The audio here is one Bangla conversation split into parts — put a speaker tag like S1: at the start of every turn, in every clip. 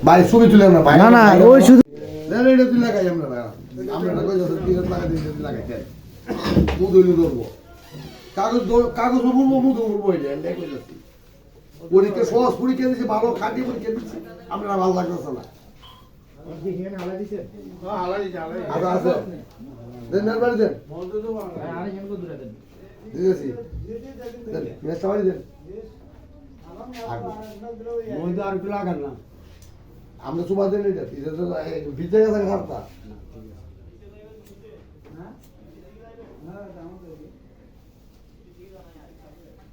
S1: ভাই ছবি তুলে না ভাই
S2: না না ওই শুধু
S1: এটা তুই লাগাই আমরা না কই যাচ্ছি টিকিট লাগাই দিই লাগাই দেয় মুদ হইলে ধরবো কাগজ বলবো মুদ বলবো এটা কই যাচ্ছি পরীক্ষা সহজ পরীক্ষা দিয়েছি ভালো খাটি পরীক্ষা দিচ্ছি আমরা ভালো লাগতেছে না আচ্ছা আছে দেন বাড়ি দেন দিয়েছি দেন মেসটা বাড়ি দেন
S2: আর একটু লাগান না
S1: আমরা সুবাদ দেন এটা ভিজে গেছে খাতা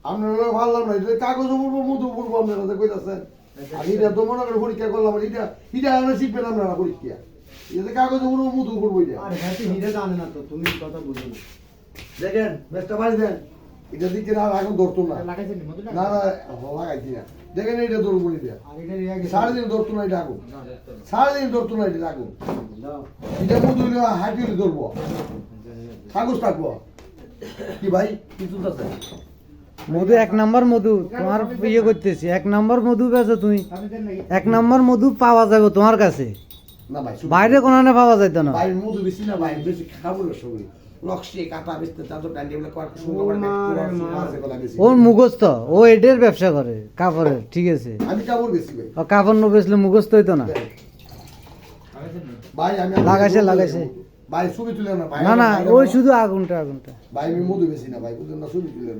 S1: আপনারা ভালো না এটা কাগজ বলবো মুদু বলবো আপনারা কইতাছেন আর এটা তো মনে করে পরীক্ষা করলাম এটা আমরা শিখবেন আপনারা পরীক্ষা এটা কাগজ বলবো মুদু বলবো এটা
S2: আরে ভাই তুই হিরে জানে না তো তুমি কথা বুঝো না
S1: দেখেন বেশটা বাড়ি দেন এটা দিকে না এখন ধরতো না
S2: লাগাইছেন নি মধুটা
S1: না না লাগাইছি না দেখেন এটা ধরবো এটা
S2: আর এটা রিয়া গেছে
S1: সারাদিন ধরতো না এটা আগুন সারাদিন ধরতো না এটা আগুন
S2: দাও
S1: এটা মুদু হাঁটি ধরবো কাগজ থাকবো কি ভাই কিছু আছে
S2: মধু এক নাম্বার মধু তোমার ইয়ে করতেছি এক নাম্বার মধু বেচো তুমি এক নাম্বার মধু পাওয়া যাবে তোমার কাছে
S1: না ভাই
S2: বাইরে কোনানে পাওয়া যাইতো না
S1: ভাই মধু বেশি না ভাই বেশি খাবো না সবই লক্ষ্যে কাটা বেচতে চাঁদো টান্ডি বলে কয়েক সুন্দর
S2: ওর মুখস্থ ও এডের ব্যবসা করে কাপড়ের ঠিক আছে
S1: আমি কাপড় বেশি ভাই
S2: ও কাপড় নো বেচলে মুখস্থ হইতো না
S1: ভাই আমি
S2: লাগাইছে
S1: ভাই ছবি তুলে না ভাই
S2: না না ওই শুধু আগুনটা
S1: ভাই আমি মধু বেশি না ভাই বুঝলেন না ছবি তুলে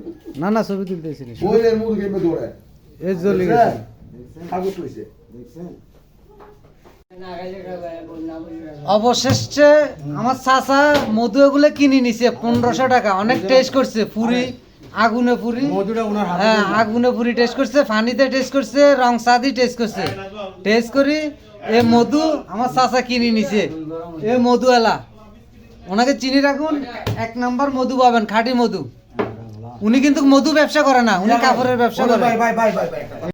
S1: না
S2: না ছবি তুলতেছি না
S1: ওই এর মধু কেমনে দৌড়ে
S2: এই জ্বলে গেছে
S1: কাগজ লইছে
S2: অবশেষে আমার চাচা মধু এগুলো কিনে নিছে 1500 টাকা অনেক টেস্ট করছে পুরি আগুনে পুরি হ্যাঁ আগুনে পুরি টেস্ট করছে পানিতে টেস্ট করছে রং সাদি টেস্ট করছে টেস্ট করি এ মধু আমার চাচা কিনে নিছে এ মধু এলা ওনাকে চিনি রাখুন এক নাম্বার মধু পাবেন খাঁটি মধু উনি কিন্তু মধু ব্যবসা করে না উনি কাপড়ের ব্যবসা করে
S1: ভাই